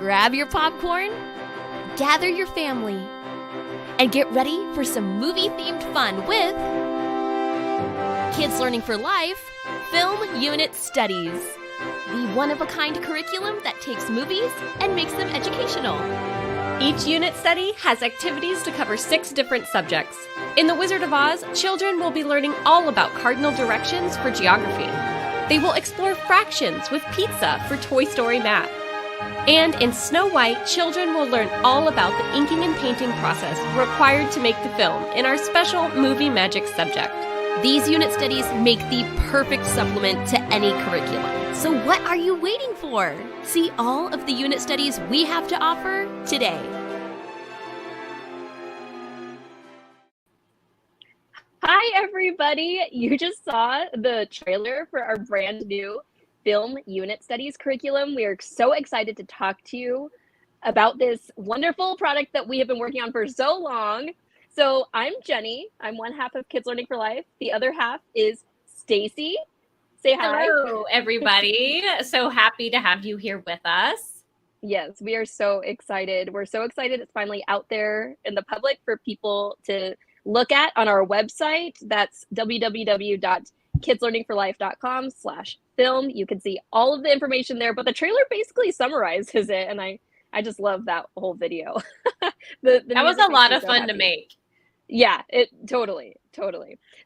grab your popcorn, gather your family, and get ready for some movie-themed fun with Kids Learning for Life Film Unit Studies, the one-of-a-kind curriculum that takes movies and makes them educational. Each unit study has activities to cover 6 different subjects. In The Wizard of Oz, children will be learning all about cardinal directions for geography. They will explore fractions with pizza for Toy Story math. And in Snow White, children will learn all about the inking and painting process required to make the film in our special movie magic subject. These unit studies make the perfect supplement to any curriculum. So what are you waiting for? See all of the unit studies we have to offer today. Hi, everybody. You just saw the trailer for our brand new Film Unit Studies curriculum. We are so excited to talk to you about this wonderful product that we have been working on for so long. So I'm Jenny. I'm one half of Kids Learning for Life. The other half is Stacey. Say hi. Hello, everybody. So happy to have you here with us. Yes, we are so excited. We're so excited it's finally out there in the public for people to look at on our website. That's www.kidslearningforlife.com/film. You can see all of the information there, but the trailer basically summarizes it, and I just love that whole video. That was a lot of fun to make. Yeah, it totally.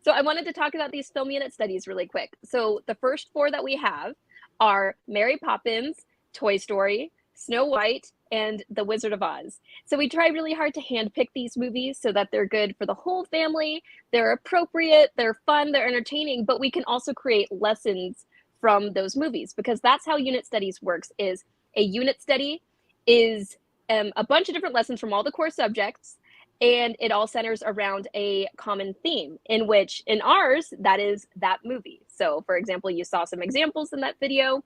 So I wanted to talk about these film unit studies really quick. So the first 4 that we have are Mary Poppins, Toy Story, Snow White, and The Wizard of Oz. So we try really hard to handpick these movies so that they're good for the whole family, they're appropriate, they're fun, they're entertaining, but we can also create lessons from those movies, because that's how unit studies works. Is a unit study is a bunch of different lessons from all the core subjects, and it all centers around a common theme, in which in ours, that is that movie. So for example, you saw some examples in that video.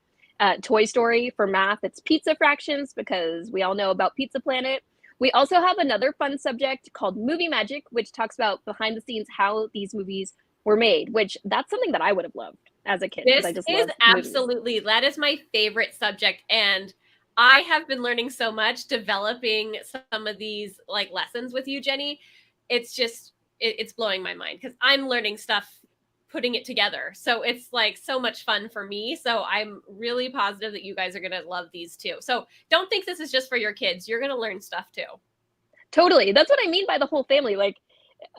Toy Story for math, it's pizza fractions, because we all know about Pizza Planet. We also have another fun subject called movie magic, which talks about behind the scenes how these movies were made, which that's something that I would have loved as a kid. This I just is love absolutely, that is my favorite subject. And I have been learning so much developing some of these like lessons with you, Jenny. It's just, it's blowing my mind because I'm learning stuff, putting it together. So it's like so much fun for me. So I'm really positive that you guys are going to love these too. So don't think this is just for your kids. You're going to learn stuff too. Totally. That's what I mean by the whole family. Like,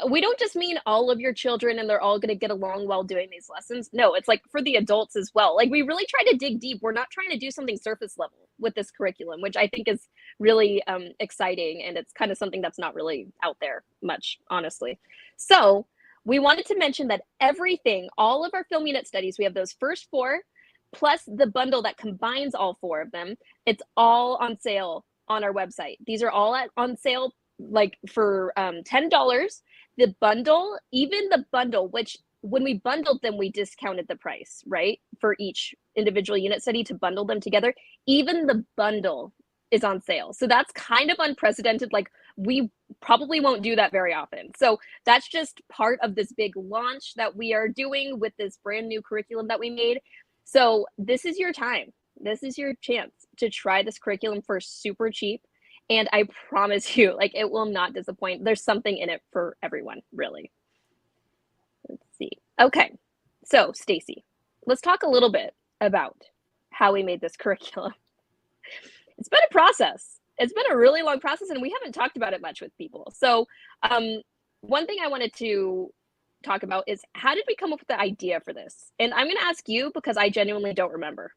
we don't just mean all of your children and they're all going to get along while doing these lessons. No, it's like for the adults as well. Like, we really try to dig deep. We're not trying to do something surface level with this curriculum, which I think is really exciting. And it's kind of something that's not really out there much, honestly. So we wanted to mention that everything, all of our film unit studies, we have those first 4, plus the bundle that combines all 4 of them. It's all on sale on our website. These are all on sale like for $10. The bundle, even the bundle, which when we bundled them, we discounted the price, right? For each individual unit study to bundle them together, even the bundle is on sale. So that's kind of unprecedented. Like, we probably won't do that very often. So that's just part of this big launch that we are doing with this brand new curriculum that we made. So this is your time. This is your chance to try this curriculum for super cheap. And I promise you, like, it will not disappoint. There's something in it for everyone, really. Let's see. Okay. So, Stacey, let's talk a little bit about how we made this curriculum. It's been a process. It's been a really long process, and we haven't talked about it much with people. So, one thing I wanted to talk about is, how did we come up with the idea for this? And I'm going to ask you because I genuinely don't remember.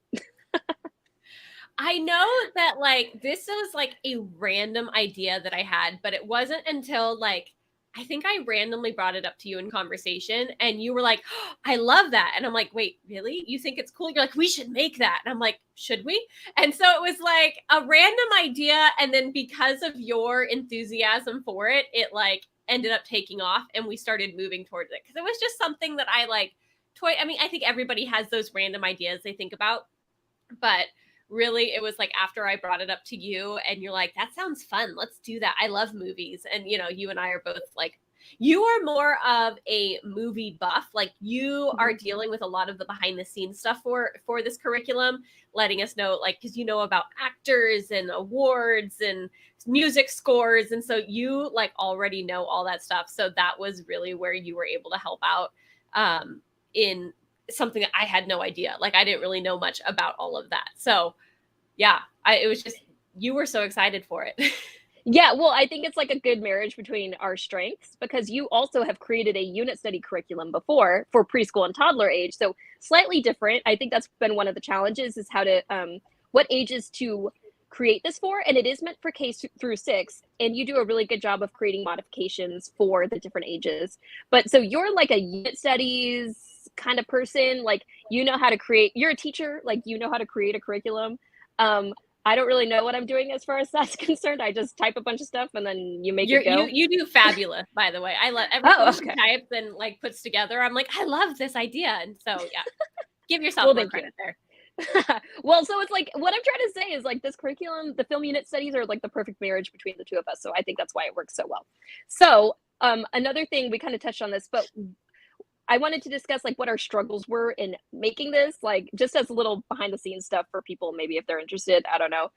I know that like this was like a random idea that I had, but it wasn't until like I think I randomly brought it up to you in conversation and you were like, oh, I love that. And I'm like, wait, really? You think it's cool? You're like, we should make that. And I'm like, should we? And so it was like a random idea. And then because of your enthusiasm for it, it like ended up taking off and we started moving towards it. Cause it was just something that I like I mean, I think everybody has those random ideas they think about, but really it was like after I brought it up to you and you're like, that sounds fun. Let's do that. I love movies. And, you know, you and I are both like You are more of a movie buff. Like you are dealing with a lot of the behind the scenes stuff for this curriculum, letting us know, like, because you know about actors and awards and music scores. And so you like already know all that stuff. So that was really where you were able to help out in something that I had no idea. Like I didn't really know much about all of that. So yeah, it was just, you were so excited for it. Yeah, well, I think it's like a good marriage between our strengths because you also have created a unit study curriculum before for preschool and toddler age. So slightly different. I think that's been one of the challenges is how to, what ages to create this for. And it is meant for K through 6. And you do a really good job of creating modifications for the different ages. But so you're like a unit studies kind of person, like you know how to create, you're a teacher, like you know how to create a curriculum. I don't really know what I'm doing as far as that's concerned. I just type a bunch of stuff and then you make it go. You do fabulous, by the way. I love everything she types and like puts together. I'm like, I love this idea. And so yeah, give yourself more credit there. Well, so it's like what I'm trying to say is like this curriculum, the film unit studies are like the perfect marriage between the two of us. So I think that's why it works so well. So another thing, we kind of touched on this, but I wanted to discuss like what our struggles were in making this, like just as a little behind the scenes stuff for people, maybe if they're interested, I don't know.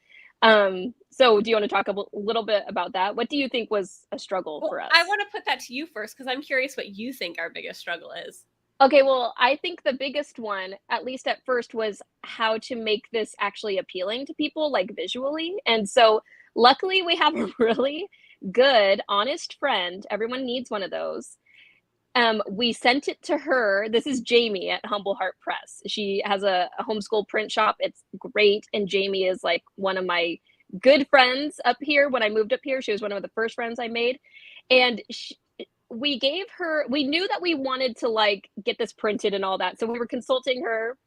So do you want to talk a little bit about that? What do you think was a struggle for us? I want to put that to you first, because I'm curious what you think our biggest struggle is. Okay, well, I think the biggest one, at least at first, was how to make this actually appealing to people, like visually. And so luckily we have a really good, honest friend. Everyone needs one of those. We sent it to her. This is Jamie at Humble Heart Press. She has a homeschool print shop. It's great. And Jamie is like one of my good friends up here. When I moved up here, she was one of the first friends I made. And we gave her, we knew that we wanted to like get this printed and all that. So we were consulting her.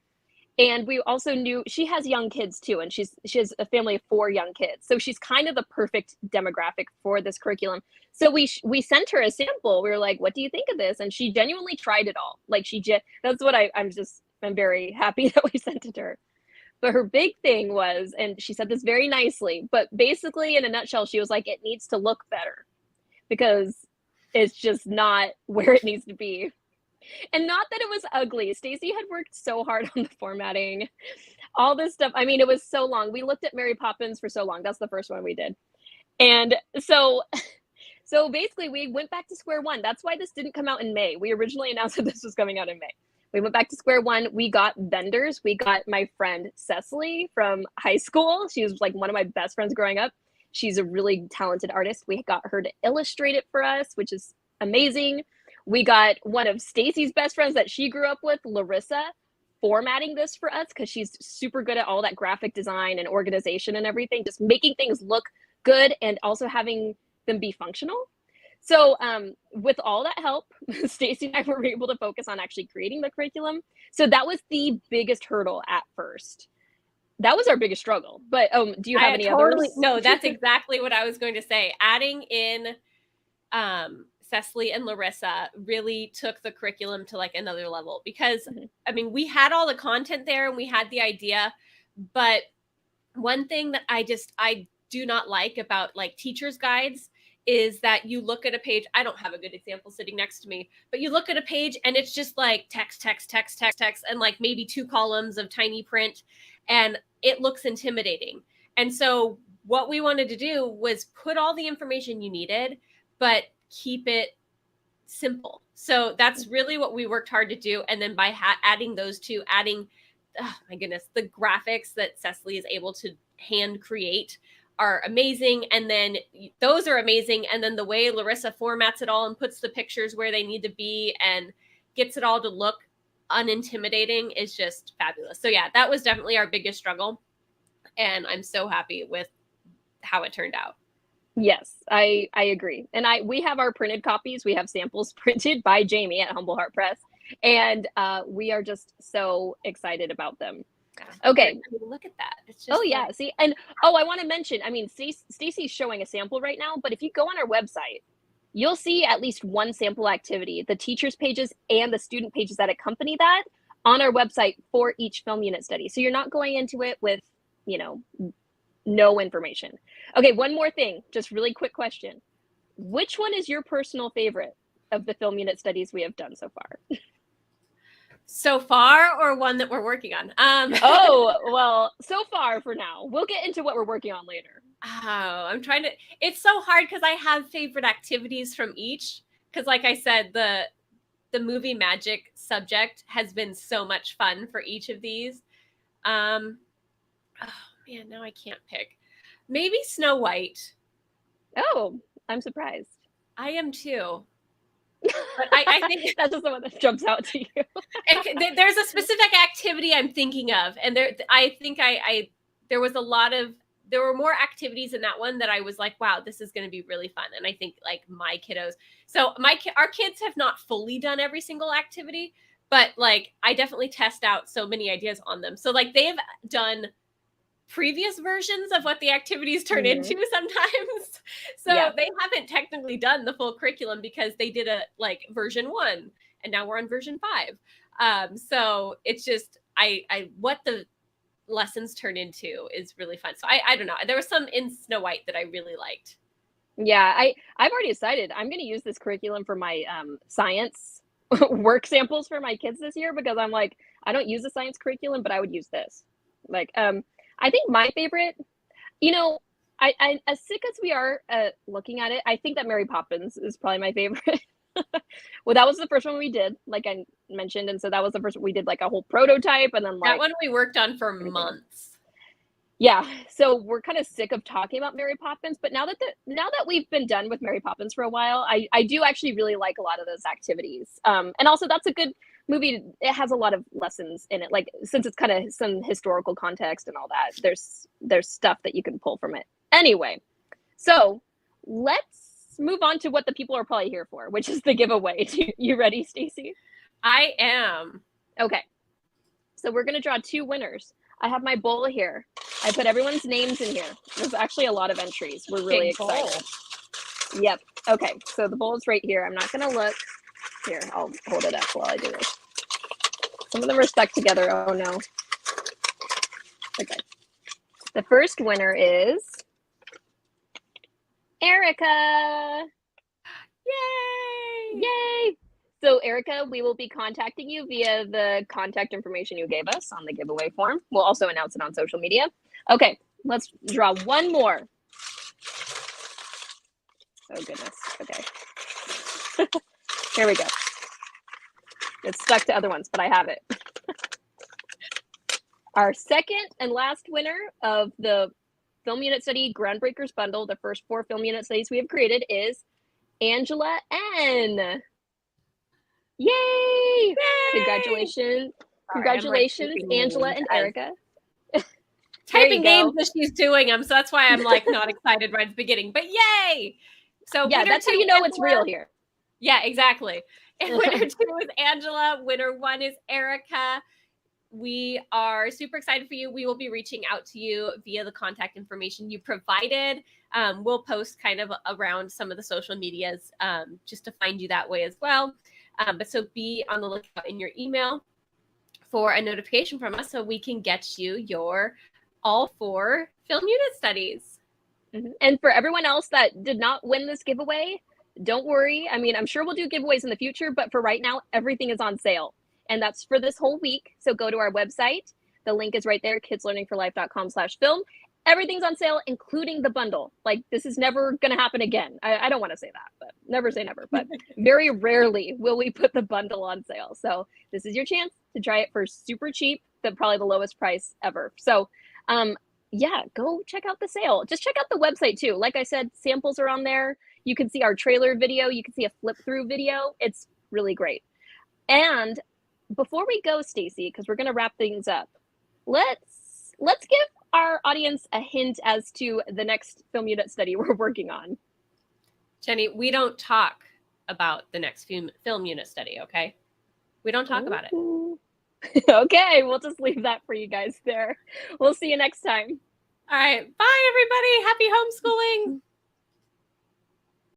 And we also knew she has young kids too. And she has a family of 4 young kids. So she's kind of the perfect demographic for this curriculum. So we sent her a sample. We were like, what do you think of this? And she genuinely tried it all. Like that's what I'm very happy that we sent it to her. But her big thing was, and she said this very nicely, but basically in a nutshell, she was like, it needs to look better because it's just not where it needs to be. And not that it was ugly. Stacey had worked so hard on the formatting, all this stuff. I mean, it was so long. We looked at Mary Poppins for so long. That's the first one we did. And so basically we went back to square one. That's why this didn't come out in May. We originally announced that this was coming out in May. We went back to square one. We got vendors. We got my friend Cecily from high school. She was like one of my best friends growing up. She's a really talented artist. We got her to illustrate it for us, which is amazing. We got one of Stacey's best friends that she grew up with, Larissa, formatting this for us because she's super good at all that graphic design and organization and everything, just making things look good and also having them be functional. So with all that help, Stacey and I were able to focus on actually creating the curriculum. So that was the biggest hurdle at first. That was our biggest struggle. But do you have any others? No, that's exactly what I was going to say. Adding in Cecily and Larissa really took the curriculum to like another level because I mean, we had all the content there and we had the idea, but one thing that I do not like about like teachers' guides is that you look at a page. I don't have a good example sitting next to me, but you look at a page and it's just like text, and like maybe 2 columns of tiny print, and it looks intimidating. And so what we wanted to do was put all the information you needed, but keep it simple. So that's really what we worked hard to do. And then by adding those two, oh my goodness, the graphics that Cecily is able to hand create are amazing. And then those are amazing. And then the way Larissa formats it all and puts the pictures where they need to be and gets it all to look unintimidating is just fabulous. So yeah, that was definitely our biggest struggle. And I'm so happy with how it turned out. Yes, I agree. And we have our printed copies. We have samples printed by Jamie at Humble Heart Press. And we are just so excited about them. Okay. I mean, look at that. It's just yeah. See, and I want to mention, I mean, Stacey's showing a sample right now, but if you go on our website, you'll see at least one sample activity, the teachers pages and the student pages that accompany that on our website for each film unit study. So you're not going into it with, no information. Okay, one more thing, just really quick question. Which one is your personal favorite? of the film unit studies we have done so far? So far, or one that we're working on? Oh, well, so far for now. We'll get into what we're working on later. Oh, I'm trying to. It's so hard because I have favorite activities from each. Because, like I said, the movie magic subject has been so much fun for each of these. Oh man, now I can't pick. Maybe Snow White. Oh, I'm surprised. I am too. But I think that's just the one that jumps out to you. There's a specific activity I'm thinking of, and I think there were more activities in that one that I was like, wow, this is going to be really fun. And I think like my kiddos, so our kids have not fully done every single activity, but like I definitely test out so many ideas on them. So like they've done previous versions of what the activities turn into sometimes. So they haven't technically done the full curriculum because they did a like version 1 and now we're on version 5. So it's just what the lessons turn into is really fun. So I don't know. There was some in Snow White that I really liked. Yeah, I've already decided I'm going to use this curriculum for my science work samples for my kids this year, because I'm like, I don't use the science curriculum, but I would use this. Like, I think my favorite, you know, I as sick as we are looking at it, I think that Mary Poppins is probably my favorite. Well, that was the first one we did, like I mentioned, and so that was the first one we did, like a whole prototype, and then like that one we worked on for months. Yeah, so we're kind of sick of talking about Mary Poppins, but now that we've been done with Mary Poppins for a while, I do actually really like a lot of those activities. And also that's a good movie. It has a lot of lessons in it, like since it's kind of some historical context and all that. There's stuff that you can pull from it. Anyway, so let's move on to what the people are probably here for, which is the giveaway. You ready, Stacey? I am. Okay. So we're gonna draw 2 winners. I have my bowl here. I put everyone's names in here. There's actually a lot of entries. We're really excited. Yep. Okay. So the bowl is right here. I'm not gonna look. Here, I'll hold it up while I do this. Some of them are stuck together. Oh no. Okay. The first winner is Erica. Yay! Yay! So Erica, we will be contacting you via the contact information you gave us on the giveaway form. We'll also announce it on social media. Okay, let's draw one more. Oh goodness, okay. Here we go. It's stuck to other ones, but I have it. Our second and last winner of the Film Unit Study Groundbreakers Bundle, the first 4 film unit studies we have created, is Angela N. Yay! Yay! Congratulations. Sorry, Congratulations, Angela and Erica. Typing names as she's doing them, so that's why I'm like not excited right at the beginning. But yay! So yeah, that's how you know it's real here. Yeah, exactly. And winner 2 is Angela. Winner 1 is Erica. We are super excited for you. We will be reaching out to you via the contact information you provided. We'll post kind of around some of the social medias just to find you that way as well. But so be on the lookout in your email for a notification from us so we can get you your all 4 film unit studies. Mm-hmm. And for everyone else that did not win this giveaway, don't worry. I mean, I'm sure we'll do giveaways in the future, but for right now, everything is on sale. And that's for this whole week. So go to our website. The link is right there, kidslearningforlife.com/film. Everything's on sale, including the bundle. Like, this is never going to happen again. I don't want to say that, but never say never. But very rarely will we put the bundle on sale. So this is your chance to try it for super cheap, probably the lowest price ever. So yeah, go check out the sale. Just check out the website too. Like I said, samples are on there. You can see our trailer video. You can see a flip through video. It's really great. And before we go, Stacey, because we're going to wrap things up, let's give our audience a hint as to the next film unit study we're working on. Jenny, we don't talk about the next film unit study, okay? We don't talk about it. Okay, we'll just leave that for you guys there. We'll see you next time. All right. Bye, everybody. Happy homeschooling.